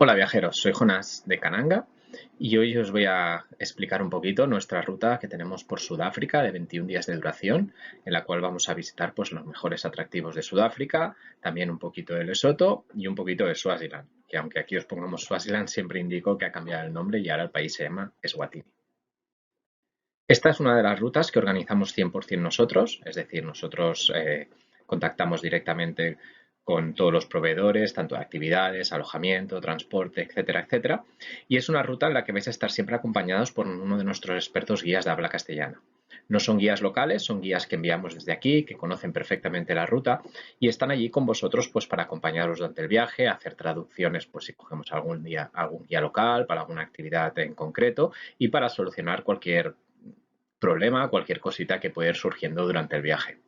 Hola viajeros, soy Jonás de Cananga y hoy os voy a explicar un poquito nuestra ruta que tenemos por Sudáfrica de 21 días de duración, en la cual vamos a visitar pues, los mejores atractivos de Sudáfrica, también un poquito de Lesoto y un poquito de Swaziland, que aunque aquí os pongamos Swaziland, siempre indico que ha cambiado el nombre y ahora el país se llama Eswatini. Esta es una de las rutas que organizamos 100% nosotros, es decir, nosotros contactamos directamente con todos los proveedores, tanto de actividades, alojamiento, transporte, etcétera, etcétera. Y es una ruta en la que vais a estar siempre acompañados por uno de nuestros expertos guías de habla castellana. No son guías locales, son guías que enviamos desde aquí, que conocen perfectamente la ruta y están allí con vosotros pues para acompañaros durante el viaje, hacer traducciones pues si cogemos algún día algún guía local para alguna actividad en concreto y para solucionar cualquier problema, cualquier cosita que pueda ir surgiendo durante el viaje.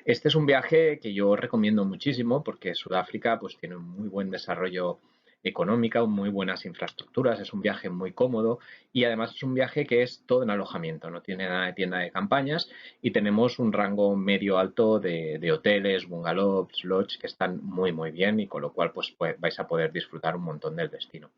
Este es un viaje que yo recomiendo muchísimo porque Sudáfrica pues, tiene un muy buen desarrollo económico, muy buenas infraestructuras, es un viaje muy cómodo y además es un viaje que es todo en alojamiento, no tiene nada de tienda de campañas y tenemos un rango medio alto de hoteles, bungalows, lodge que están muy bien y con lo cual pues vais a poder disfrutar un montón del destino.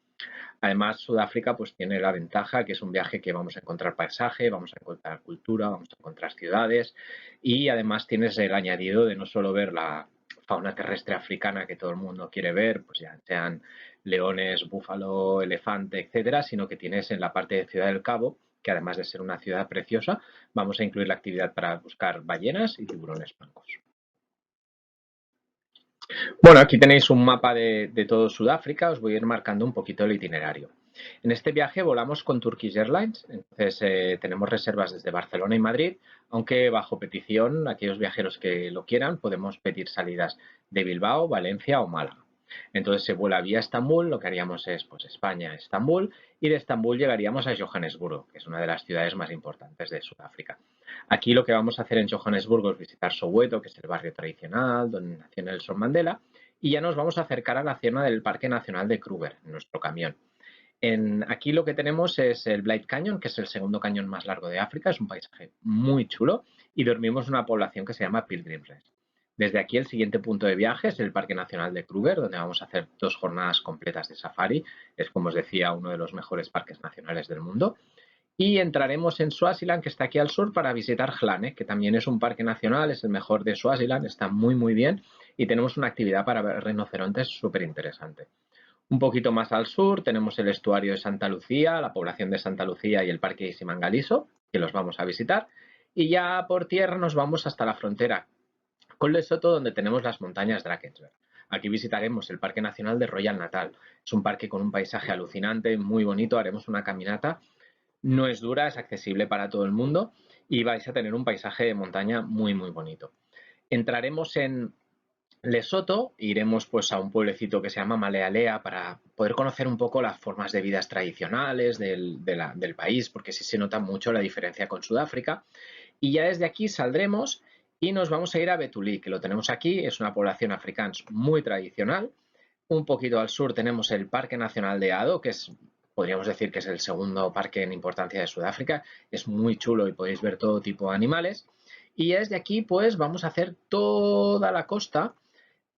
Además, Sudáfrica pues tiene la ventaja que es un viaje que vamos a encontrar paisaje, vamos a encontrar cultura, vamos a encontrar ciudades y además tienes el añadido de no solo ver la fauna terrestre africana que todo el mundo quiere ver, pues ya sean leones, búfalo, elefante, etcétera, sino que tienes en la parte de Ciudad del Cabo, que además de ser una ciudad preciosa, vamos a incluir la actividad para buscar ballenas y tiburones blancos. Bueno, aquí tenéis un mapa de todo Sudáfrica, os voy a ir marcando un poquito el itinerario. En este viaje volamos con Turkish Airlines, entonces tenemos reservas desde Barcelona y Madrid, aunque bajo petición, aquellos viajeros que lo quieran, podemos pedir salidas de Bilbao, Valencia o Málaga. Entonces se vuela vía Estambul, lo que haríamos es pues, España, Estambul, y de Estambul llegaríamos a Johannesburgo, que es una de las ciudades más importantes de Sudáfrica. Aquí lo que vamos a hacer en Johannesburgo es visitar Soweto, que es el barrio tradicional donde nació Nelson Mandela, y ya nos vamos a acercar a la zona del Parque Nacional de Kruger en nuestro camión. Aquí lo que tenemos es el Blythe Canyon, que es el segundo cañón más largo de África, es un paisaje muy chulo y dormimos en una población que se llama Pilgrim Rest. Desde aquí el siguiente punto de viaje es el Parque Nacional de Kruger, donde vamos a hacer 2 jornadas completas de safari. Es, como os decía, uno de los mejores parques nacionales del mundo. Y entraremos en Swaziland, que está aquí al sur, para visitar Hlane, que también es un parque nacional, es el mejor de Swaziland, está muy bien y tenemos una actividad para ver rinocerontes súper interesante. Un poquito más al sur tenemos el estuario de Santa Lucía, la población de Santa Lucía y el parque Isimangaliso, que los vamos a visitar. Y ya por tierra nos vamos hasta la frontera con Lesoto, donde tenemos las montañas Drakensberg. Aquí visitaremos el Parque Nacional de Royal Natal. Es un parque con un paisaje alucinante, muy bonito. Haremos una caminata, no es dura, es accesible para todo el mundo y vais a tener un paisaje de montaña muy bonito. Entraremos en Lesoto, iremos pues a un pueblecito que se llama Malealea para poder conocer un poco las formas de vidas tradicionales del país, porque sí se nota mucho la diferencia con Sudáfrica. Y ya desde aquí saldremos y nos vamos a ir a Betulí, que lo tenemos aquí, es una población africana muy tradicional. Un poquito al sur tenemos el Parque Nacional de Ado, que es, podríamos decir que es el segundo parque en importancia de Sudáfrica. Es muy chulo y podéis ver todo tipo de animales. Y desde aquí, pues, vamos a hacer toda la costa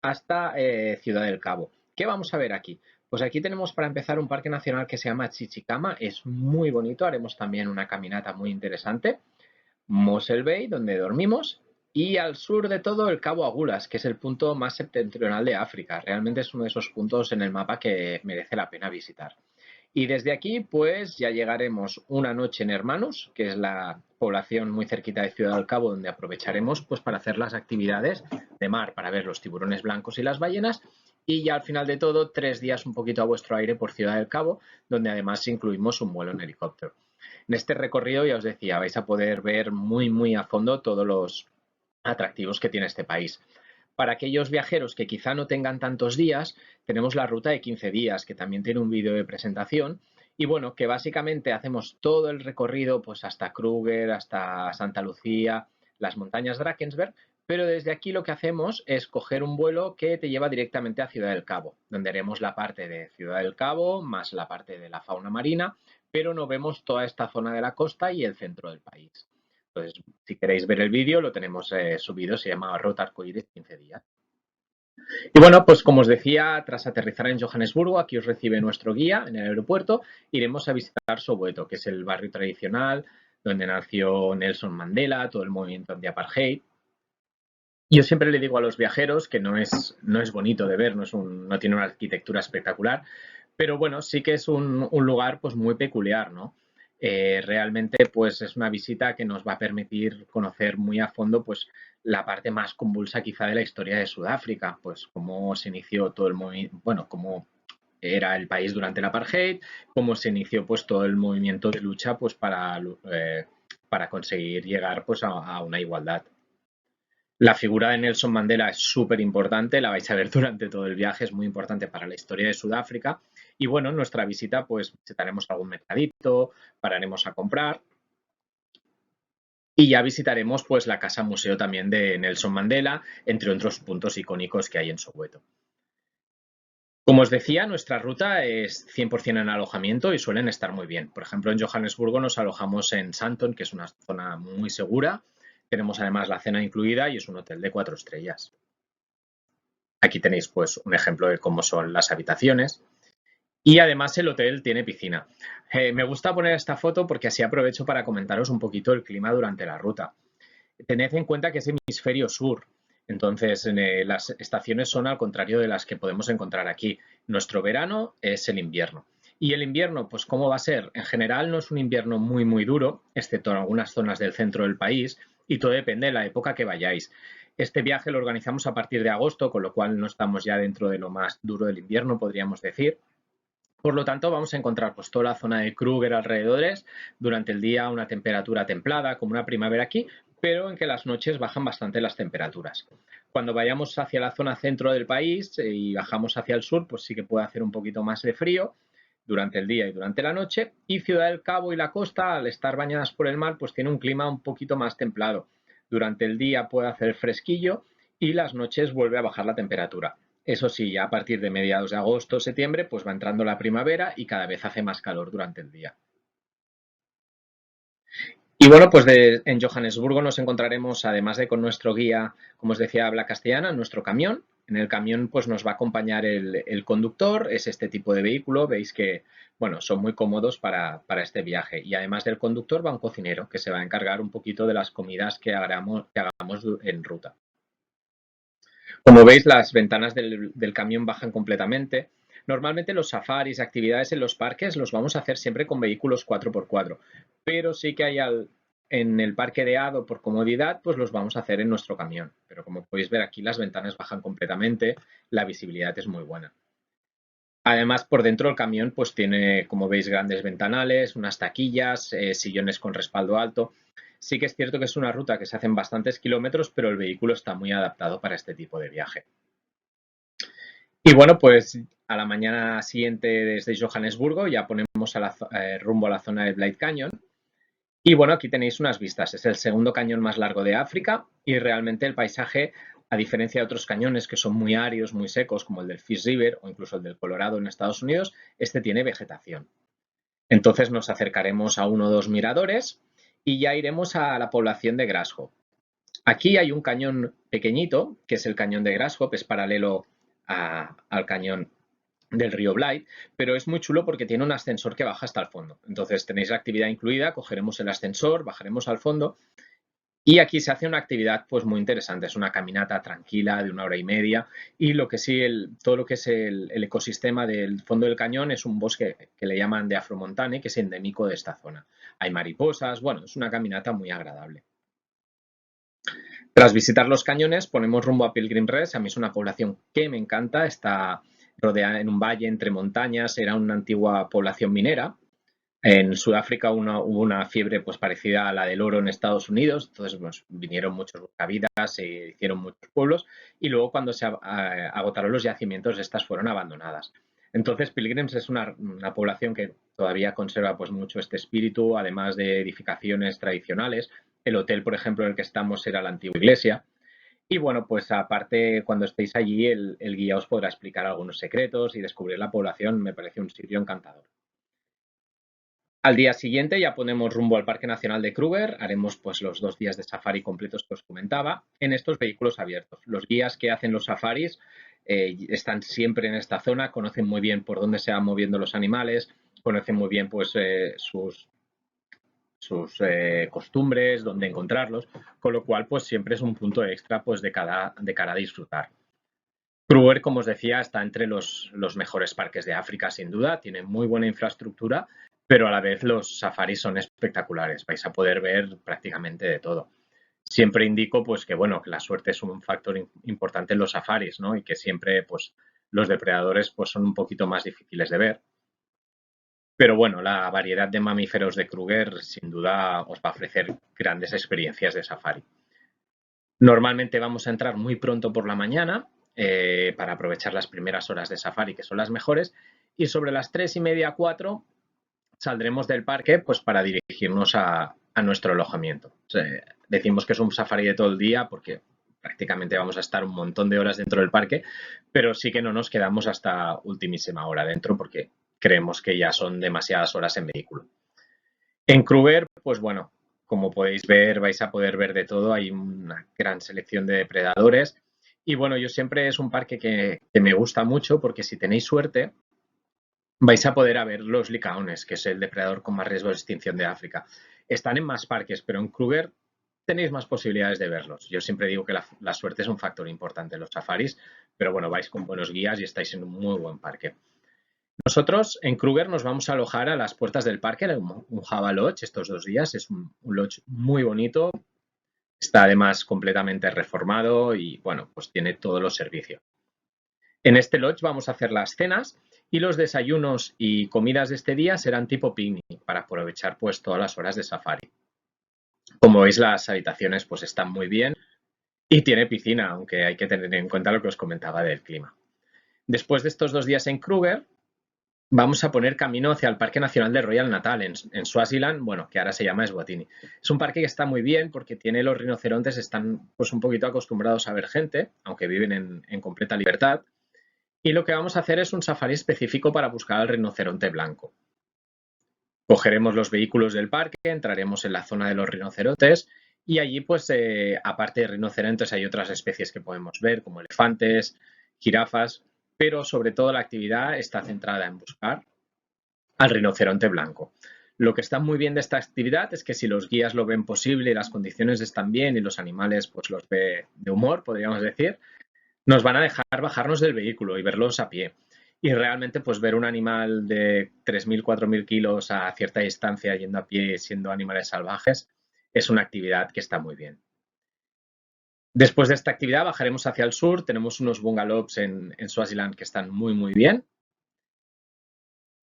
hasta Ciudad del Cabo. ¿Qué vamos a ver aquí? Pues aquí tenemos para empezar un parque nacional que se llama Chichicama. Es muy bonito. Haremos también una caminata muy interesante. Mossel Bay, donde dormimos, y al sur de todo el Cabo Agulas, que es el punto más septentrional de África. Realmente es uno de esos puntos en el mapa que merece la pena visitar. Y desde aquí, pues ya llegaremos una noche en Hermanos, que es la población muy cerquita de Ciudad del Cabo, donde aprovecharemos pues para hacer las actividades de mar, para ver los tiburones blancos y las ballenas. Y ya al final de todo, 3 días un poquito a vuestro aire por Ciudad del Cabo, donde además incluimos un vuelo en helicóptero. En este recorrido, ya os decía, vais a poder ver muy a fondo todos los atractivos que tiene este país. Para aquellos viajeros que quizá no tengan tantos días, tenemos la ruta de 15 días, que también tiene un vídeo de presentación. Y bueno, que básicamente hacemos todo el recorrido pues hasta Kruger, hasta Santa Lucía, las montañas Drakensberg, pero desde aquí lo que hacemos es coger un vuelo que te lleva directamente a Ciudad del Cabo, donde haremos la parte de Ciudad del Cabo más la parte de la fauna marina, pero no vemos toda esta zona de la costa y el centro del país. Entonces, si queréis ver el vídeo, lo tenemos subido, se llama Ruta Arcoíris 15 días. Y bueno, pues como os decía, tras aterrizar en Johannesburgo, aquí os recibe nuestro guía en el aeropuerto, iremos a visitar Soweto, que es el barrio tradicional donde nació Nelson Mandela, todo el movimiento anti-apartheid. Yo siempre le digo a los viajeros que no es bonito de ver, no tiene una arquitectura espectacular, pero bueno, sí que es un lugar pues muy peculiar, ¿no? Realmente pues es una visita que nos va a permitir conocer muy a fondo pues la parte más convulsa quizá de la historia de Sudáfrica, pues cómo se inició todo el movimiento, bueno, cómo era el país durante el apartheid, cómo se inició pues todo el movimiento de lucha pues para conseguir llegar pues a una igualdad. La figura de Nelson Mandela es súper importante, la vais a ver durante todo el viaje, es muy importante para la historia de Sudáfrica. Y bueno, en nuestra visita pues visitaremos algún mercadito, pararemos a comprar y ya visitaremos pues la casa museo también de Nelson Mandela, entre otros puntos icónicos que hay en Soweto. Como os decía, nuestra ruta es 100% en alojamiento y suelen estar muy bien. Por ejemplo, en Johannesburgo nos alojamos en Sandton, que es una zona muy segura. Tenemos además la cena incluida y es un hotel de 4 estrellas. Aquí tenéis pues un ejemplo de cómo son las habitaciones. Y además el hotel tiene piscina. Me gusta poner esta foto porque así aprovecho para comentaros un poquito el clima durante la ruta. Tened en cuenta que es hemisferio sur, entonces las estaciones son al contrario de las que podemos encontrar aquí. Nuestro verano es el invierno. Y el invierno, pues ¿cómo va a ser? En general no es un invierno muy muy duro, excepto en algunas zonas del centro del país, y todo depende de la época que vayáis. Este viaje lo organizamos a partir de agosto, con lo cual no estamos ya dentro de lo más duro del invierno, podríamos decir. Por lo tanto, vamos a encontrar pues, toda la zona de Kruger alrededores, durante el día una temperatura templada, como una primavera aquí, pero en que las noches bajan bastante las temperaturas. Cuando vayamos hacia la zona centro del país y bajamos hacia el sur, pues sí que puede hacer un poquito más de frío durante el día y durante la noche. Y Ciudad del Cabo y la costa, al estar bañadas por el mar, pues tiene un clima un poquito más templado. Durante el día puede hacer fresquillo y las noches vuelve a bajar la temperatura. Eso sí, ya a partir de mediados de agosto o septiembre, pues va entrando la primavera y cada vez hace más calor durante el día. Y bueno, pues en Johannesburgo nos encontraremos, además de con nuestro guía, como os decía, habla castellana, nuestro camión. En el camión pues nos va a acompañar el conductor, es este tipo de vehículo, veis que bueno, son muy cómodos para este viaje. Y además del conductor va un cocinero que se va a encargar un poquito de las comidas que hagamos en ruta. Como veis, las ventanas del camión bajan completamente. Normalmente los safaris, actividades en los parques los vamos a hacer siempre con vehículos 4x4, pero sí que en el parque de Ado, por comodidad, pues los vamos a hacer en nuestro camión. Pero como podéis ver aquí, las ventanas bajan completamente, la visibilidad es muy buena. Además, por dentro el camión pues tiene, como veis, grandes ventanales, unas taquillas, sillones con respaldo alto. Sí que es cierto que es una ruta que se hacen bastantes kilómetros, pero el vehículo está muy adaptado para este tipo de viaje. Y bueno, pues a la mañana siguiente desde Johannesburgo ya ponemos rumbo a la zona de Blight Canyon. Y bueno, aquí tenéis unas vistas. Es el segundo cañón más largo de África y realmente el paisaje, a diferencia de otros cañones que son muy áridos, muy secos, como el del Fish River o incluso el del Colorado en Estados Unidos, este tiene vegetación. Entonces nos acercaremos a uno o dos miradores y ya iremos a la población de Grasshop. Aquí hay un cañón pequeñito, que es el cañón de Grasshop, es paralelo al cañón del río Blight, pero es muy chulo porque tiene un ascensor que baja hasta el fondo. Entonces tenéis la actividad incluida, cogeremos el ascensor, bajaremos al fondo y aquí se hace una actividad pues muy interesante. Es una caminata tranquila de 1 hora y media y lo que sí, todo lo que es el ecosistema del fondo del cañón es un bosque que le llaman de Afromontane, que es endémico de esta zona. Hay mariposas, bueno, es una caminata muy agradable. Tras visitar los cañones, ponemos rumbo a Pilgrim Rest. A mí es una población que me encanta. Está rodeada en un valle entre montañas. Era una antigua población minera. En Sudáfrica hubo una fiebre pues, parecida a la del oro en Estados Unidos. Entonces pues, vinieron muchos buscavidas, se hicieron muchos pueblos. Y luego cuando se agotaron los yacimientos, estas fueron abandonadas. Entonces Pilgrims es una población que todavía conserva pues, mucho este espíritu, además de edificaciones tradicionales. El hotel, por ejemplo, en el que estamos era la antigua iglesia. Y bueno, pues aparte, cuando estéis allí, el guía os podrá explicar algunos secretos y descubrir la población. Me parece un sitio encantador. Al día siguiente ya ponemos rumbo al Parque Nacional de Kruger, haremos pues los 2 días de safari completos que os comentaba en estos vehículos abiertos. Los guías que hacen los safaris están siempre en esta zona, conocen muy bien por dónde se van moviendo los animales, conocen muy bien pues sus costumbres, dónde encontrarlos, con lo cual pues siempre es un punto extra pues de cara a disfrutar. Kruger, como os decía, está entre los mejores parques de África, sin duda, tiene muy buena infraestructura, pero a la vez los safaris son espectaculares, vais a poder ver prácticamente de todo. Siempre indico pues que bueno, que la suerte es un factor importante en los safaris, ¿no? Y que siempre pues los depredadores pues son un poquito más difíciles de ver. Pero bueno, la variedad de mamíferos de Kruger sin duda os va a ofrecer grandes experiencias de safari. Normalmente vamos a entrar muy pronto por la mañana para aprovechar las primeras horas de safari, que son las mejores, y sobre las 3:30, 4 saldremos del parque pues para dirigirnos a nuestro alojamiento. O sea, decimos que es un safari de todo el día porque prácticamente vamos a estar un montón de horas dentro del parque, pero sí que no nos quedamos hasta ultimísima hora dentro porque creemos que ya son demasiadas horas en vehículo. En Kruger, pues bueno, como podéis ver, vais a poder ver de todo. Hay una gran selección de depredadores. Y bueno, yo siempre es un parque que me gusta mucho porque si tenéis suerte, vais a poder ver los licaones, que es el depredador con más riesgo de extinción de África. Están en más parques, pero en Kruger tenéis más posibilidades de verlos. Yo siempre digo que la suerte es un factor importante en los safaris, pero bueno, vais con buenos guías y estáis en un muy buen parque. Nosotros en Kruger nos vamos a alojar a las puertas del parque, en un Java Lodge estos 2 días. Es un lodge muy bonito, está además completamente reformado y bueno, pues tiene todos los servicios. En este lodge vamos a hacer las cenas y los desayunos y comidas de este día serán tipo picnic para aprovechar pues todas las horas de safari. Como veis, las habitaciones pues están muy bien y tiene piscina, aunque hay que tener en cuenta lo que os comentaba del clima. Después de estos 2 días en Kruger, vamos a poner camino hacia el Parque Nacional de Royal Natal en Swaziland, bueno, que ahora se llama Eswatini. Es un parque que está muy bien porque tiene los rinocerontes, están pues un poquito acostumbrados a ver gente, aunque viven en completa libertad. Y lo que vamos a hacer es un safari específico para buscar al rinoceronte blanco. Cogeremos los vehículos del parque, entraremos en la zona de los rinocerontes y allí, pues, aparte de rinocerontes, hay otras especies que podemos ver, como elefantes, jirafas, pero sobre todo la actividad está centrada en buscar al rinoceronte blanco. Lo que está muy bien de esta actividad es que si los guías lo ven posible y las condiciones están bien y los animales pues los ve de humor, podríamos decir, nos van a dejar bajarnos del vehículo y verlos a pie. Y realmente pues ver un animal de 3.000, 4.000 kilos a cierta distancia yendo a pie siendo animales salvajes es una actividad que está muy bien. Después de esta actividad bajaremos hacia el sur, tenemos unos bungalows en Swaziland que están muy bien.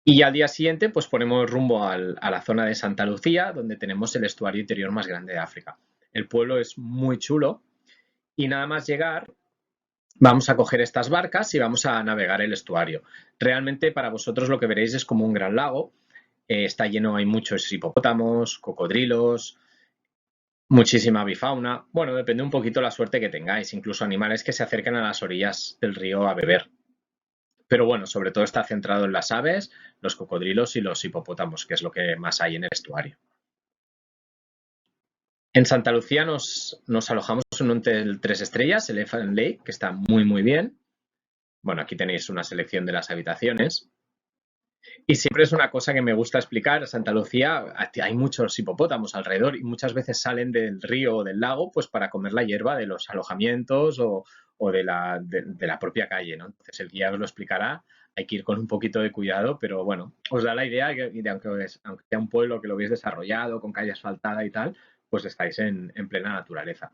Y al día siguiente pues ponemos rumbo a la zona de Santa Lucía, donde tenemos el estuario interior más grande de África. El pueblo es muy chulo y nada más llegar vamos a coger estas barcas y vamos a navegar el estuario. Realmente para vosotros lo que veréis es como un gran lago. Está lleno, hay muchos hipopótamos, cocodrilos, muchísima avifauna. Bueno, depende un poquito la suerte que tengáis, incluso animales que se acercan a las orillas del río a beber. Pero bueno, sobre todo está centrado en las aves, los cocodrilos y los hipopótamos, que es lo que más hay en el estuario. En Santa Lucía nos alojamos en un hotel 3 estrellas, el Elephant Lake, que está muy bien. Bueno, aquí tenéis una selección de las habitaciones. Y siempre es una cosa que me gusta explicar. En Santa Lucía hay muchos hipopótamos alrededor y muchas veces salen del río o del lago pues para comer la hierba de los alojamientos o de la propia calle, ¿no? Entonces el guía os lo explicará. Hay que ir con un poquito de cuidado, pero bueno, os da la idea de aunque sea un pueblo que lo veis desarrollado, con calle asfaltada y tal, pues estáis en plena naturaleza.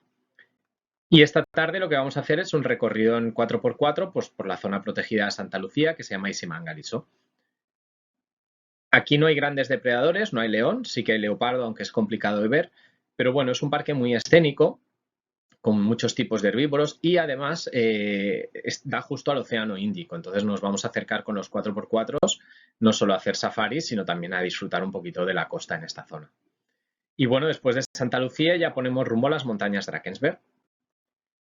Y esta tarde lo que vamos a hacer es un recorrido en 4x4 pues, por la zona protegida de Santa Lucía, que se llama Isimangaliso. Aquí no hay grandes depredadores, no hay león, sí que hay leopardo, aunque es complicado de ver, pero bueno, es un parque muy escénico, con muchos tipos de herbívoros y además da justo al Océano Índico, entonces nos vamos a acercar con los 4x4 no solo a hacer safaris, sino también a disfrutar un poquito de la costa en esta zona. Y bueno, después de Santa Lucía ya ponemos rumbo a las montañas Drakensberg.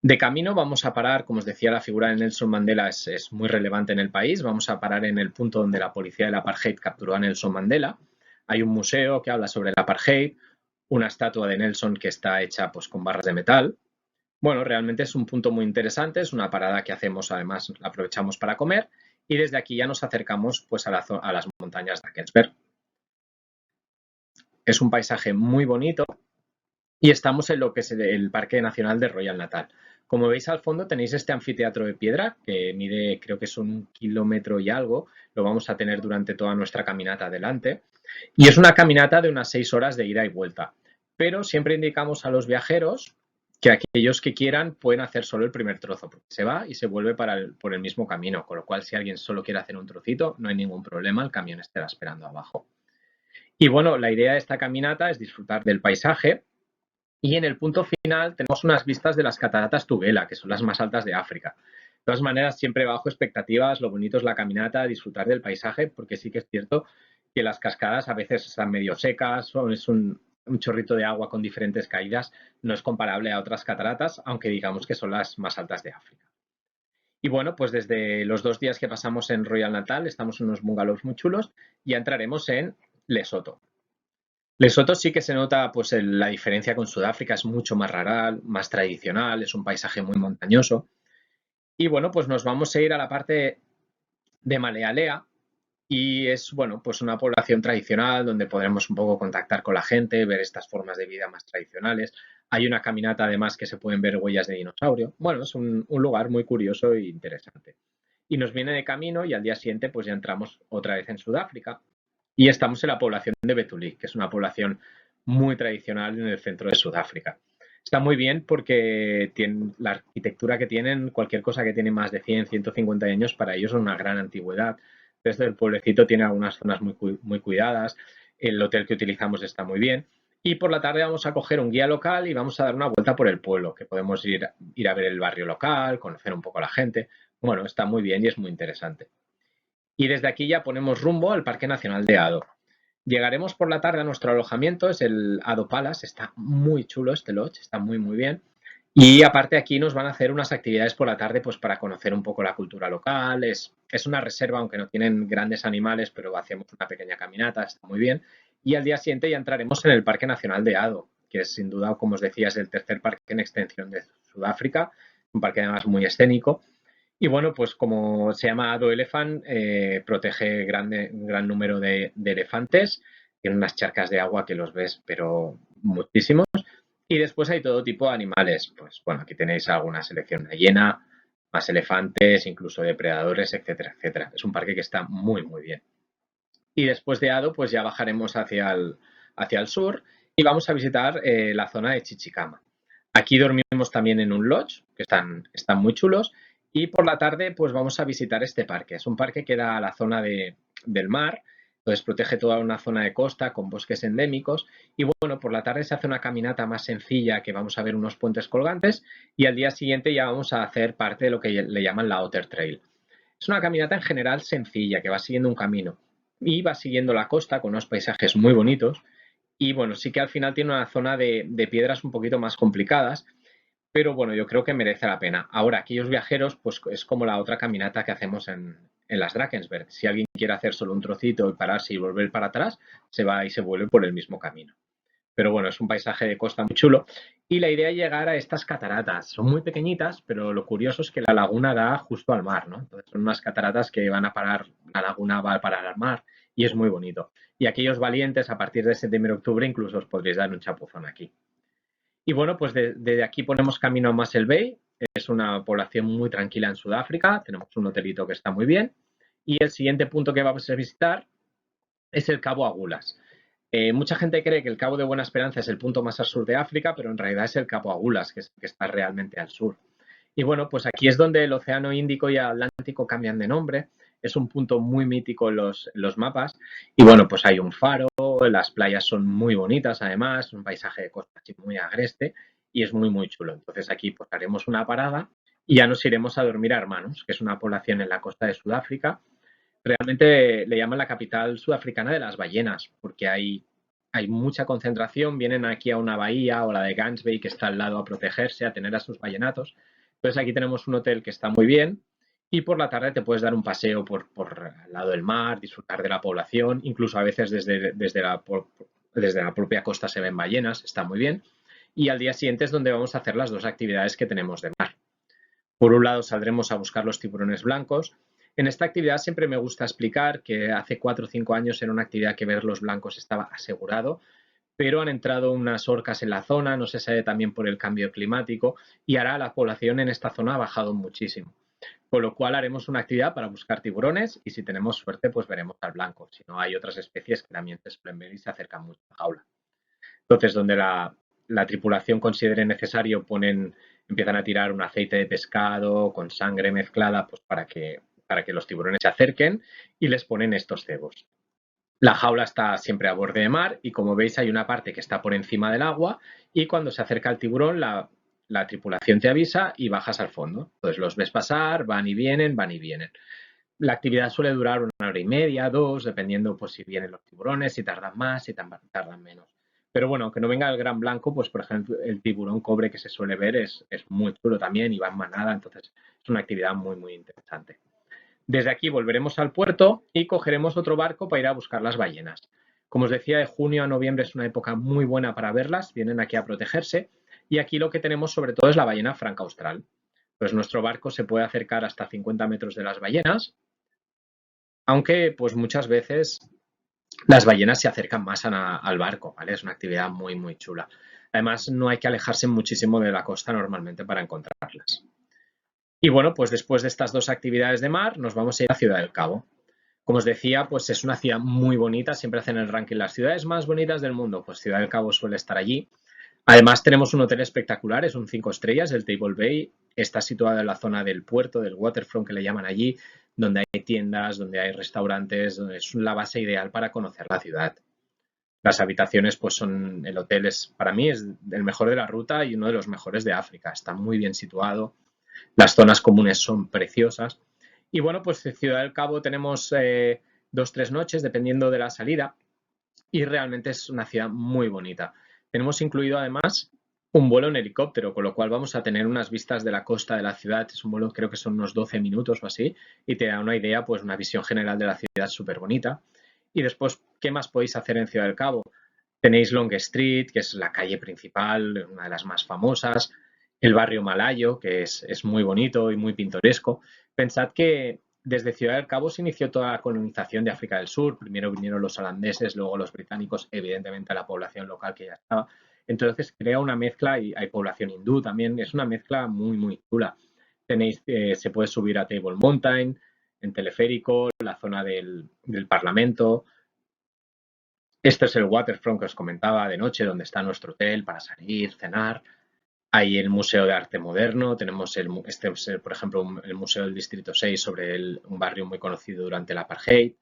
De camino vamos a parar, como os decía, la figura de Nelson Mandela es muy relevante en el país. Vamos a parar en el punto donde la policía del apartheid capturó a Nelson Mandela. Hay un museo que habla sobre el apartheid, una estatua de Nelson que está hecha pues, con barras de metal. Bueno, realmente es un punto muy interesante, es una parada que hacemos, además la aprovechamos para comer y desde aquí ya nos acercamos pues a las montañas de Drakensberg. Es un paisaje muy bonito y estamos en lo que es el Parque Nacional de Royal Natal. Como veis al fondo tenéis este anfiteatro de piedra que mide, creo que son 1 kilómetro y algo, lo vamos a tener durante toda nuestra caminata adelante y es una caminata de unas 6 horas de ida y vuelta, pero siempre indicamos a los viajeros que aquellos que quieran pueden hacer solo el primer trozo, porque se va y se vuelve por el mismo camino, con lo cual si alguien solo quiere hacer un trocito no hay ningún problema, el camión estará esperando abajo. Y bueno, la idea de esta caminata es disfrutar del paisaje y en el punto final tenemos unas vistas de las cataratas Tugela, que son las más altas de África. De todas maneras, siempre bajo expectativas, lo bonito es la caminata, disfrutar del paisaje, porque sí que es cierto que las cascadas a veces están medio secas, o es un chorrito de agua con diferentes caídas, no es comparable a otras cataratas, aunque digamos que son las más altas de África. Y bueno, pues desde los 2 días que pasamos en Royal Natal, estamos en unos bungalows muy chulos, y ya entraremos en Lesoto. Lesoto sí que se nota pues la diferencia con Sudáfrica, es mucho más rural, más tradicional, es un paisaje muy montañoso. Y bueno, pues nos vamos a ir a la parte de Malealea y es bueno, pues una población tradicional donde podremos un poco contactar con la gente, ver estas formas de vida más tradicionales. Hay una caminata además que se pueden ver huellas de dinosaurio. Bueno, es un lugar muy curioso e interesante. Y nos viene de camino y al día siguiente pues ya entramos otra vez en Sudáfrica y estamos en la población de Betulí, que es una población muy tradicional en el centro de Sudáfrica. Está muy bien porque tienen la arquitectura que tienen, cualquier cosa que tiene más de 100, 150 años, para ellos es una gran antigüedad. Desde el pueblecito tiene algunas zonas muy cuidadas, el hotel que utilizamos está muy bien. Y por la tarde vamos a coger un guía local y vamos a dar una vuelta por el pueblo, que podemos ir a ver el barrio local, conocer un poco a la gente. Bueno, está muy bien y es muy interesante. Y desde aquí ya ponemos rumbo al Parque Nacional de Ado. Llegaremos por la tarde a nuestro alojamiento, es el Ado Palace, está muy chulo este lodge, está muy bien. Y aparte aquí nos van a hacer unas actividades por la tarde pues para conocer un poco la cultura local, es una reserva aunque no tienen grandes animales, pero hacemos una pequeña caminata, está muy bien. Y al día siguiente ya entraremos en el Parque Nacional de Ado, que es sin duda, como os decía, es el tercer parque en extensión de Sudáfrica, un parque además muy escénico. Y bueno, pues como se llama Ado Elephant, protege un gran número de elefantes. Tiene unas charcas de agua que los ves, pero muchísimos. Y después hay todo tipo de animales. Pues bueno, aquí tenéis alguna selección de hiena, más elefantes, incluso depredadores, etcétera, etcétera. Es un parque que está muy bien. Y después de Ado, pues ya bajaremos hacia el sur y vamos a visitar la zona de Chichicama. Aquí dormimos también en un lodge, que están muy chulos, y por la tarde pues vamos a visitar este parque. Es un parque que da a la zona del mar, entonces protege toda una zona de costa con bosques endémicos y bueno, por la tarde se hace una caminata más sencilla que vamos a ver unos puentes colgantes y al día siguiente ya vamos a hacer parte de lo que le llaman la Otter Trail. Es una caminata en general sencilla que va siguiendo un camino y va siguiendo la costa con unos paisajes muy bonitos y bueno, sí que al final tiene una zona de piedras un poquito más complicadas, pero bueno, yo creo que merece la pena. Ahora, aquellos viajeros, pues es como la otra caminata que hacemos en las Drakensberg. Si alguien quiere hacer solo un trocito y pararse y volver para atrás, se va y se vuelve por el mismo camino. Pero bueno, es un paisaje de costa muy chulo. Y la idea es llegar a estas cataratas. Son muy pequeñitas, pero lo curioso es que la laguna da justo al mar, ¿no? Entonces son unas cataratas que van a parar, la laguna va a parar al mar y es muy bonito. Y aquellos valientes, a partir de septiembre-octubre, incluso os podréis dar un chapuzón aquí. Y bueno, pues desde aquí ponemos camino a Muscle Bay. Es una población muy tranquila en Sudáfrica. Tenemos un hotelito que está muy bien. Y el siguiente punto que vamos a visitar es el Cabo Agulas. Mucha gente cree que el Cabo de Buena Esperanza es el punto más al sur de África, pero en realidad es el Cabo Agulas, que, que está realmente al sur. Y bueno, pues aquí es donde el Océano Índico y el Atlántico cambian de nombre. Es un punto muy mítico en los mapas. Y bueno, pues hay un faro, las playas son muy bonitas además, un paisaje de costa así muy agreste y es muy chulo. Entonces aquí pues haremos una parada y ya nos iremos a dormir a Hermanos, que es una población en la costa de Sudáfrica. Realmente le llaman la capital sudafricana de las ballenas, porque hay mucha concentración, vienen aquí a una bahía o la de Gants Bay que está al lado a protegerse, a tener a sus ballenatos. Entonces aquí tenemos un hotel que está muy bien y por la tarde te puedes dar un paseo por al lado del mar, disfrutar de la población, incluso a veces desde la propia costa se ven ballenas, está muy bien. y al día siguiente es donde vamos a hacer las dos actividades que tenemos de mar. Por un lado saldremos a buscar los tiburones blancos. En esta actividad siempre me gusta explicar que hace 4 o 5 años era una actividad que ver los blancos estaba asegurado, pero han entrado unas orcas en la zona, no se sabe también por el cambio climático, y ahora la población en esta zona ha bajado muchísimo. Con lo cual haremos una actividad para buscar tiburones y si tenemos suerte pues veremos al blanco. Si no, hay otras especies que también se suelen ver y se acercan mucho a la jaula. Entonces, donde la tripulación considere necesario, empiezan a tirar un aceite de pescado con sangre mezclada pues, para que los tiburones se acerquen y les ponen estos cebos. La jaula está siempre a borde de mar y como veis hay una parte que está por encima del agua y cuando se acerca el tiburón la tripulación te avisa y bajas al fondo. Entonces los ves pasar, van y vienen, van y vienen. La actividad suele durar 1 hora y media, 2, dependiendo pues si vienen los tiburones, si tardan más, si tardan menos. Pero bueno, aunque no venga el gran blanco, pues por ejemplo el tiburón cobre que se suele ver es muy chulo también y va en manada, entonces es una actividad muy, muy interesante. Desde aquí volveremos al puerto y cogeremos otro barco para ir a buscar las ballenas. Como os decía, de junio a noviembre es una época muy buena para verlas, vienen aquí a protegerse y aquí lo que tenemos sobre todo es la ballena franca austral. Pues nuestro barco se puede acercar hasta 50 metros de las ballenas, aunque pues muchas veces las ballenas se acercan más al barco, ¿vale? Es una actividad muy, muy chula. Además, no hay que alejarse muchísimo de la costa normalmente para encontrarlas. Y bueno, pues después de estas dos actividades de mar, nos vamos a ir a Ciudad del Cabo. Como os decía, pues es una ciudad muy bonita, siempre hacen el ranking las ciudades más bonitas del mundo, pues Ciudad del Cabo suele estar allí. Además tenemos un hotel espectacular, es un 5 estrellas, el Table Bay, está situado en la zona del puerto, del waterfront que le llaman allí, donde hay tiendas, donde hay restaurantes, donde es la base ideal para conocer la ciudad. Las habitaciones, pues son, el hotel es, para mí, es el mejor de la ruta y uno de los mejores de África, está muy bien situado, las zonas comunes son preciosas. Y bueno, pues en Ciudad del Cabo tenemos 2 o 3 noches, dependiendo de la salida, y realmente es una ciudad muy bonita. Tenemos incluido además un vuelo en helicóptero, con lo cual vamos a tener unas vistas de la costa de la ciudad. Es un vuelo, creo que son unos 12 minutos o así, y te da una idea, pues una visión general de la ciudad súper bonita. Y después, ¿qué más podéis hacer en Ciudad del Cabo? Tenéis Long Street, que es la calle principal, una de las más famosas, el barrio Malayo, que es muy bonito y muy pintoresco. Pensad que desde Ciudad del Cabo se inició toda la colonización de África del Sur. Primero vinieron los holandeses, luego los británicos, evidentemente la población local que ya estaba. Entonces crea una mezcla y hay población hindú también. Es una mezcla muy, muy chula. Tenéis, se puede subir a Table Mountain en teleférico, la zona del Parlamento. Este es el waterfront que os comentaba de noche, donde está nuestro hotel para salir, cenar. Hay el Museo de Arte Moderno, tenemos por ejemplo, el Museo del Distrito 6 sobre un barrio muy conocido durante el Apartheid.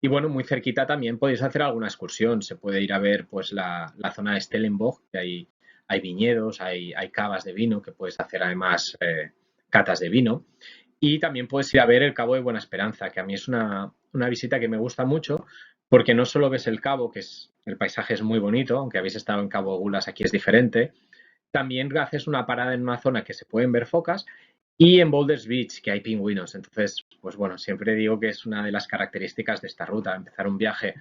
Y bueno, muy cerquita también podéis hacer alguna excursión. Se puede ir a ver pues la zona de Stellenbosch, que hay viñedos, hay cavas de vino, que puedes hacer además catas de vino. Y también puedes ir a ver el Cabo de Buena Esperanza, que a mí es una visita que me gusta mucho, porque no solo ves el cabo, el paisaje es muy bonito, aunque habéis estado en Cabo Gulas, aquí es diferente, también haces una parada en una zona que se pueden ver focas y en Boulders Beach, que hay pingüinos. Entonces, pues bueno, siempre digo que es una de las características de esta ruta, empezar un viaje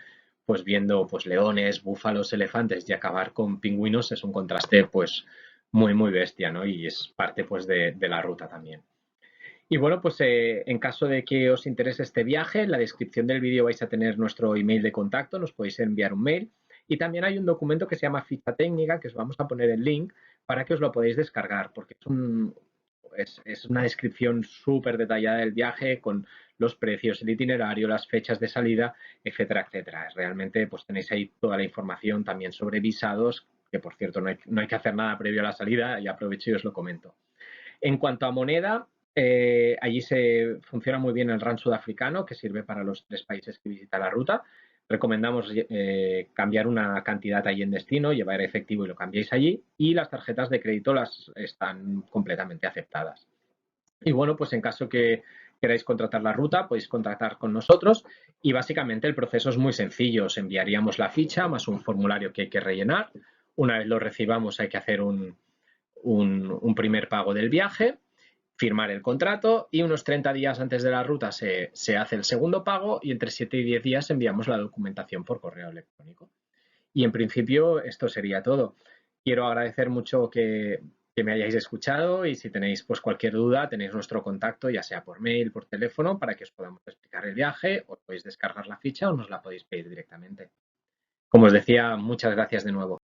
pues viendo pues leones, búfalos, elefantes y acabar con pingüinos es un contraste pues muy, muy bestia, ¿no? Y es parte pues de la ruta también. Y bueno, pues en caso de que os interese este viaje, en la descripción del vídeo vais a tener nuestro email de contacto, nos podéis enviar un mail. Y también hay un documento que se llama ficha técnica, que os vamos a poner el link para que os lo podáis descargar, porque es una descripción súper detallada del viaje con los precios, el itinerario, las fechas de salida, etcétera, etcétera. Realmente pues tenéis ahí toda la información también sobre visados, que por cierto no hay que hacer nada previo a la salida, y aprovecho y os lo comento. En cuanto a moneda, allí se funciona muy bien el rand sudafricano, que sirve para los 3 países que visita la ruta. Recomendamos cambiar una cantidad allí en destino, llevar efectivo y lo cambiáis allí. Y las tarjetas de crédito las están completamente aceptadas. Y bueno, pues en caso que queráis contratar la ruta, podéis contratar con nosotros y básicamente el proceso es muy sencillo. Os enviaríamos la ficha más un formulario que hay que rellenar. Una vez lo recibamos hay que hacer un primer pago del viaje, firmar el contrato y unos 30 días antes de la ruta se hace el segundo pago y entre 7 y 10 días enviamos la documentación por correo electrónico. Y en principio esto sería todo. quiero agradecer mucho que me hayáis escuchado y si tenéis pues cualquier duda tenéis nuestro contacto ya sea por mail, por teléfono para que os podamos explicar el viaje, os podéis descargar la ficha o nos la podéis pedir directamente. Como os decía, muchas gracias de nuevo.